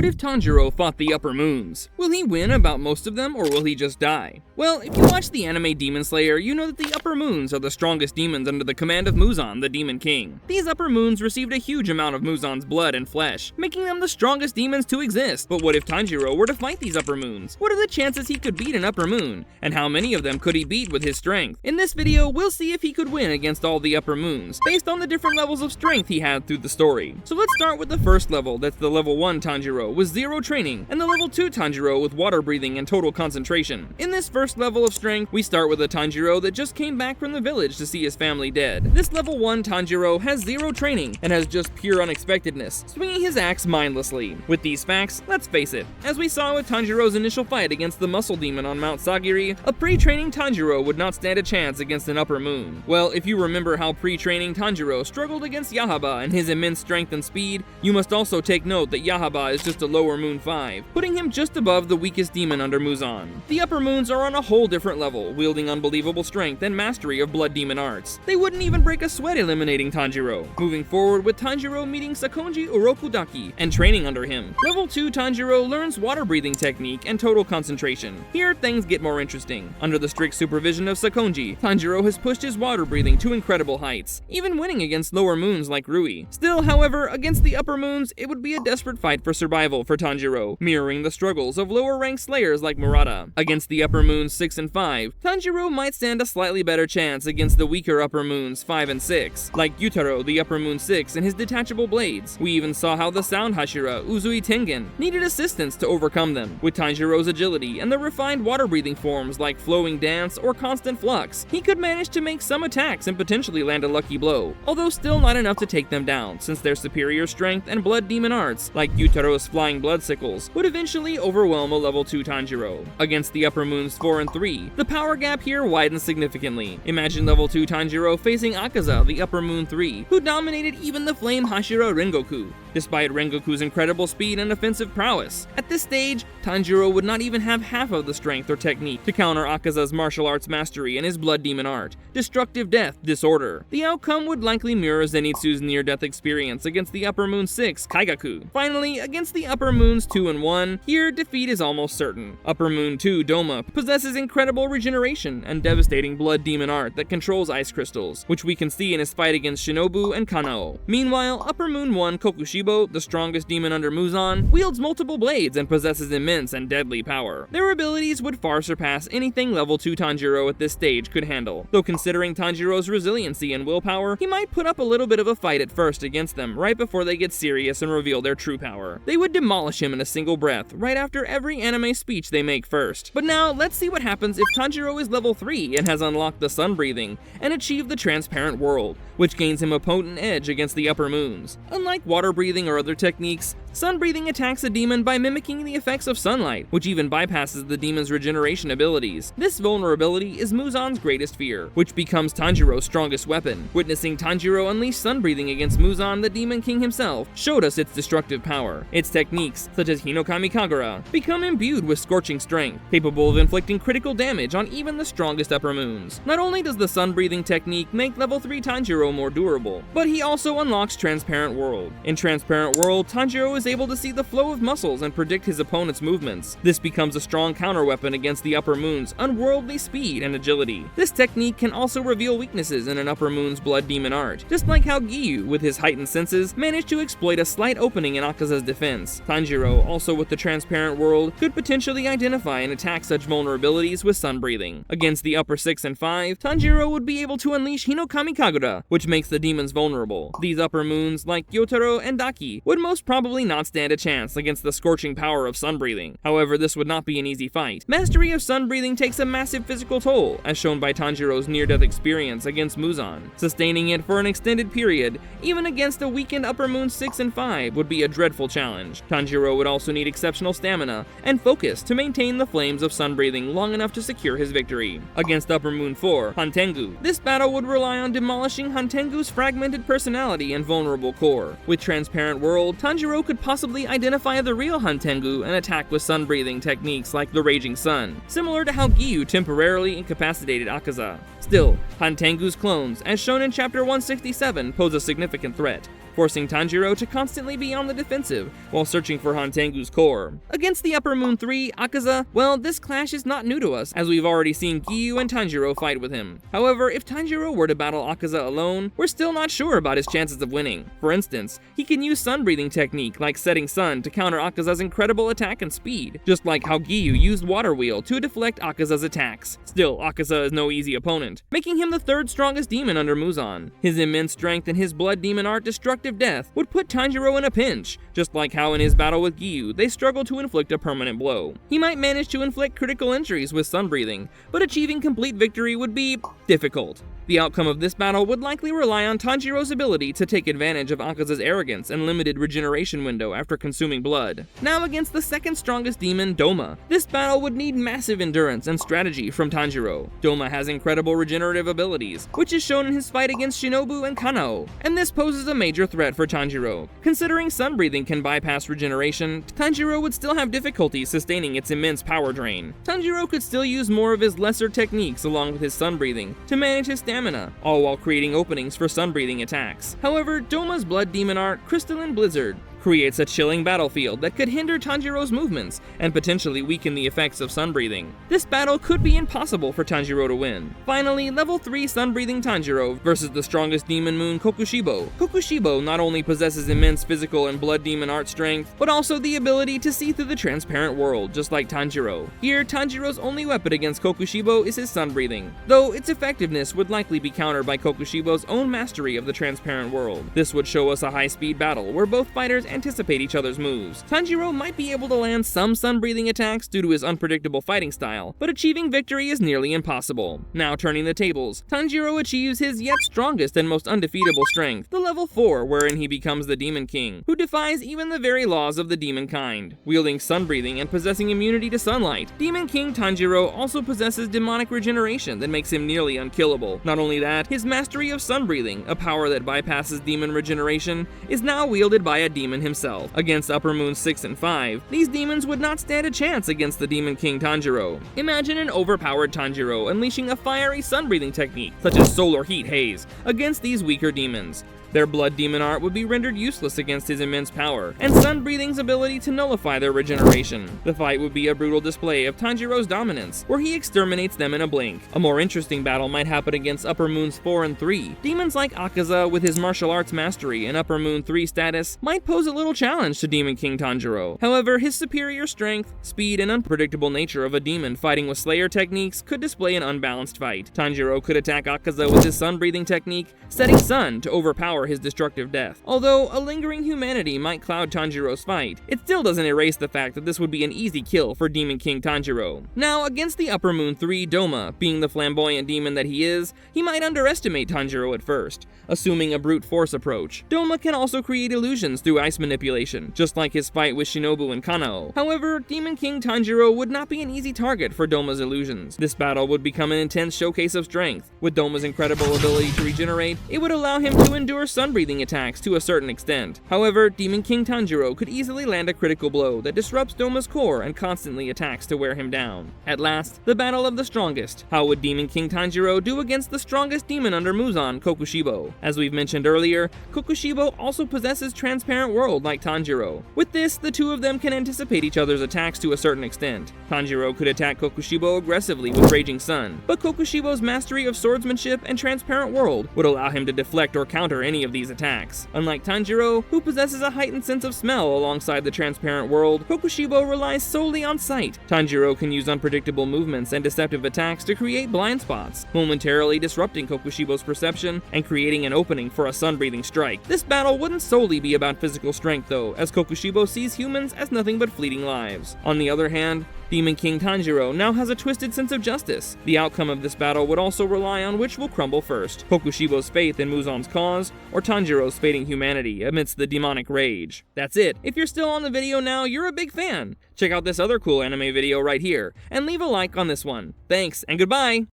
What if Tanjiro fought the Upper Moons? Will he win about most of them, or will he just die? Well, if you watch the anime Demon Slayer, you know that the Upper Moons are the strongest demons under the command of Muzan, the Demon King. These Upper Moons received a huge amount of Muzan's blood and flesh, making them the strongest demons to exist. But what if Tanjiro were to fight these Upper Moons? What are the chances he could beat an Upper Moon? And how many of them could he beat with his strength? In this video, we'll see if he could win against all the Upper Moons, based on the different levels of strength he had through the story. So let's start with the first level, that's the level 1 Tanjiro with 0 training, and the level 2 Tanjiro with water breathing and total concentration. In this first level of strength, we start with a Tanjiro that just came back from the village to see his family dead. This level 1 Tanjiro has 0 training and has just pure unexpectedness, swinging his axe mindlessly. With these facts, let's face it, as we saw with Tanjiro's initial fight against the Muscle Demon on Mount Sagiri, a pre-training Tanjiro would not stand a chance against an Upper Moon. Well, if you remember how pre-training Tanjiro struggled against Yahaba and his immense strength and speed, you must also take note that Yahaba is just a lower Moon 5, putting him just above the weakest demon under Muzan. The Upper Moons are on a whole different level, wielding unbelievable strength and mastery of blood demon arts. They wouldn't even break a sweat eliminating Tanjiro. Moving forward with Tanjiro meeting Sakonji Urokudaki and training under him. Level 2 Tanjiro learns water breathing technique and total concentration. Here things get more interesting. Under the strict supervision of Sakonji, Tanjiro has pushed his water breathing to incredible heights, even winning against lower moons like Rui. Still, however, against the Upper Moons, it would be a desperate fight for survival for Tanjiro, mirroring the struggles of lower-ranked slayers like Murata. Against the Upper Moons 6 and 5, Tanjiro might stand a slightly better chance against the weaker Upper Moons 5 and 6, like Yutaro, the Upper Moon 6, and his detachable blades. We even saw how the Sound Hashira, Uzui Tengen, needed assistance to overcome them. With Tanjiro's agility and the refined water-breathing forms like Flowing Dance or Constant Flux, he could manage to make some attacks and potentially land a lucky blow, although still not enough to take them down, since their superior strength and blood demon arts, like Yutaro's Flying Blood Sickles, would eventually overwhelm a level 2 Tanjiro. Against the Upper Moons 4 and 3, the power gap here widens significantly. Imagine level 2 Tanjiro facing Akaza, the Upper Moon 3, who dominated even the Flame Hashira Rengoku, despite Rengoku's incredible speed and offensive prowess. At this stage, Tanjiro would not even have half of the strength or technique to counter Akaza's martial arts mastery and his blood demon art, Destructive Death Disorder. The outcome would likely mirror Zenitsu's near-death experience against the Upper Moon 6, Kaigaku. Finally, against the Upper Moons 2 and 1, here defeat is almost certain. Upper Moon 2, Doma, possesses incredible regeneration and devastating blood demon art that controls ice crystals, which we can see in his fight against Shinobu and Kanao. Meanwhile, Upper Moon 1, Kokushibo, the strongest demon under Muzan, wields multiple blades and possesses immense and deadly power. Their abilities would far surpass anything level 2 Tanjiro at this stage could handle, though considering Tanjiro's resiliency and willpower, he might put up a little bit of a fight at first against them right before they get serious and reveal their true power. They would demolish him in a single breath, right after every anime speech they make first. But now, let's see what happens if Tanjiro is level 3 and has unlocked the sun breathing and achieved the transparent world, which gains him a potent edge against the Upper Moons. Unlike water breathing or other techniques, sun breathing attacks a demon by mimicking the effects of sunlight, which even bypasses the demon's regeneration abilities. This vulnerability is Muzan's greatest fear, which becomes Tanjiro's strongest weapon. Witnessing Tanjiro unleash sun breathing against Muzan, the Demon King himself, showed us its destructive power. Its techniques, such as Hinokami Kagura, become imbued with scorching strength, capable of inflicting critical damage on even the strongest Upper Moons. Not only does the sun breathing technique make level 3 Tanjiro more durable, but he also unlocks Transparent World. In Transparent World, Tanjiro is able to see the flow of muscles and predict his opponent's movements. This becomes a strong counterweapon against the Upper Moon's unworldly speed and agility. This technique can also reveal weaknesses in an Upper Moon's blood demon art, just like how Giyu, with his heightened senses, managed to exploit a slight opening in Akaza's defense. Tanjiro, also with the Transparent World, could potentially identify and attack such vulnerabilities with sun breathing. Against the Upper 6 and 5, Tanjiro would be able to unleash Hinokami Kagura, which makes the demons vulnerable. These Upper Moons, like Yotaro and Daki, would most probably not stand a chance against the scorching power of sun breathing. However, this would not be an easy fight. Mastery of sun breathing takes a massive physical toll, as shown by Tanjiro's near-death experience against Muzan. Sustaining it for an extended period, even against a weakened Upper Moon 6 and 5, would be a dreadful challenge. Tanjiro would also need exceptional stamina and focus to maintain the flames of sun breathing long enough to secure his victory. Against Upper Moon 4, Hantengu, this battle would rely on demolishing Hantengu's fragmented personality and vulnerable core. With Transparent World, Tanjiro could possibly identify the real Hantengu and attack with sun breathing techniques like the Raging Sun, similar to how Giyu temporarily incapacitated Akaza. Still, Hantengu's clones, as shown in chapter 167, pose a significant threat. forcing Tanjiro to constantly be on the defensive while searching for Hantengu's core. Against the Upper Moon 3, Akaza, well, this clash is not new to us, as we've already seen Giyu and Tanjiro fight with him. However, if Tanjiro were to battle Akaza alone, we're still not sure about his chances of winning. For instance, he can use sun breathing technique like setting sun to counter Akaza's incredible attack and speed, just like how Giyu used Water Wheel to deflect Akaza's attacks. Still, Akaza is no easy opponent, making him the third strongest demon under Muzan. His immense strength and his blood demon art Destructive Death would put Tanjiro in a pinch, just like how in his battle with Giyu, they struggled to inflict a permanent blow. He might manage to inflict critical injuries with sun breathing, but achieving complete victory would be difficult. The outcome of this battle would likely rely on Tanjiro's ability to take advantage of Akaza's arrogance and limited regeneration window after consuming blood. Now against the second strongest demon, Doma. This battle would need massive endurance and strategy from Tanjiro. Doma has incredible regenerative abilities, which is shown in his fight against Shinobu and Kanao, and this poses a major threat for Tanjiro. Considering sun breathing can bypass regeneration, Tanjiro would still have difficulty sustaining its immense power drain. Tanjiro could still use more of his lesser techniques along with his sun breathing to manage his stamina, all while creating openings for sun breathing attacks. However, Doma's blood demon art, Crystalline Blizzard, creates a chilling battlefield that could hinder Tanjiro's movements and potentially weaken the effects of sun breathing. This battle could be impossible for Tanjiro to win. Finally, level 3 sun breathing Tanjiro versus the strongest demon moon, Kokushibo. Kokushibo not only possesses immense physical and blood demon art strength, but also the ability to see through the transparent world, just like Tanjiro. Here, Tanjiro's only weapon against Kokushibo is his sun breathing, though its effectiveness would likely be countered by Kokushibo's own mastery of the transparent world. This would show us a high-speed battle where both fighters anticipate each other's moves. Tanjiro might be able to land some sun-breathing attacks due to his unpredictable fighting style, but achieving victory is nearly impossible. Now turning the tables, Tanjiro achieves his yet strongest and most undefeatable strength, the level 4, wherein he becomes the Demon King, who defies even the very laws of the demon kind. Wielding sun-breathing and possessing immunity to sunlight, Demon King Tanjiro also possesses demonic regeneration that makes him nearly unkillable. Not only that, his mastery of sun-breathing, a power that bypasses demon regeneration, is now wielded by a demon himself. Against Upper Moon 6 and 5, these demons would not stand a chance against the Demon King Tanjiro. Imagine an overpowered Tanjiro unleashing a fiery sun-breathing technique, such as Solar Heat Haze, against these weaker demons. Their blood demon art would be rendered useless against his immense power, and sun breathing's ability to nullify their regeneration. The fight would be a brutal display of Tanjiro's dominance, where he exterminates them in a blink. A more interesting battle might happen against Upper Moons 4 and 3. Demons like Akaza, with his martial arts mastery and Upper Moon 3 status, might pose a little challenge to Demon King Tanjiro. However, his superior strength, speed, and unpredictable nature of a demon fighting with Slayer techniques could display an unbalanced fight. Tanjiro could attack Akaza with his sun breathing technique, setting sun to overpower his destructive death. Although a lingering humanity might cloud Tanjiro's fight, it still doesn't erase the fact that this would be an easy kill for Demon King Tanjiro. Now, against the Upper Moon 3, Doma, being the flamboyant demon that he is, he might underestimate Tanjiro at first, assuming a brute force approach. Doma can also create illusions through ice manipulation, just like his fight with Shinobu and Kanao. However, Demon King Tanjiro would not be an easy target for Doma's illusions. This battle would become an intense showcase of strength. With Doma's incredible ability to regenerate, it would allow him to endure sun-breathing attacks to a certain extent. However, Demon King Tanjiro could easily land a critical blow that disrupts Doma's core and constantly attacks to wear him down. At last, the battle of the strongest. How would Demon King Tanjiro do against the strongest demon under Muzan, Kokushibo? As we've mentioned earlier, Kokushibo also possesses transparent world like Tanjiro. With this, the two of them can anticipate each other's attacks to a certain extent. Tanjiro could attack Kokushibo aggressively with Raging Sun, but Kokushibo's mastery of swordsmanship and transparent world would allow him to deflect or counter any of these attacks. Unlike Tanjiro, who possesses a heightened sense of smell alongside the transparent world, Kokushibo relies solely on sight. Tanjiro can use unpredictable movements and deceptive attacks to create blind spots, momentarily disrupting Kokushibo's perception and creating an opening for a sun-breathing strike. This battle wouldn't solely be about physical strength though, as Kokushibo sees humans as nothing but fleeting lives. On the other hand, Demon King Tanjiro now has a twisted sense of justice. The outcome of this battle would also rely on which will crumble first, Kokushibo's faith in Muzan's cause, or Tanjiro's fading humanity amidst the demonic rage. That's it. If you're still on the video now, you're a big fan. Check out this other cool anime video right here, and leave a like on this one. Thanks, and goodbye!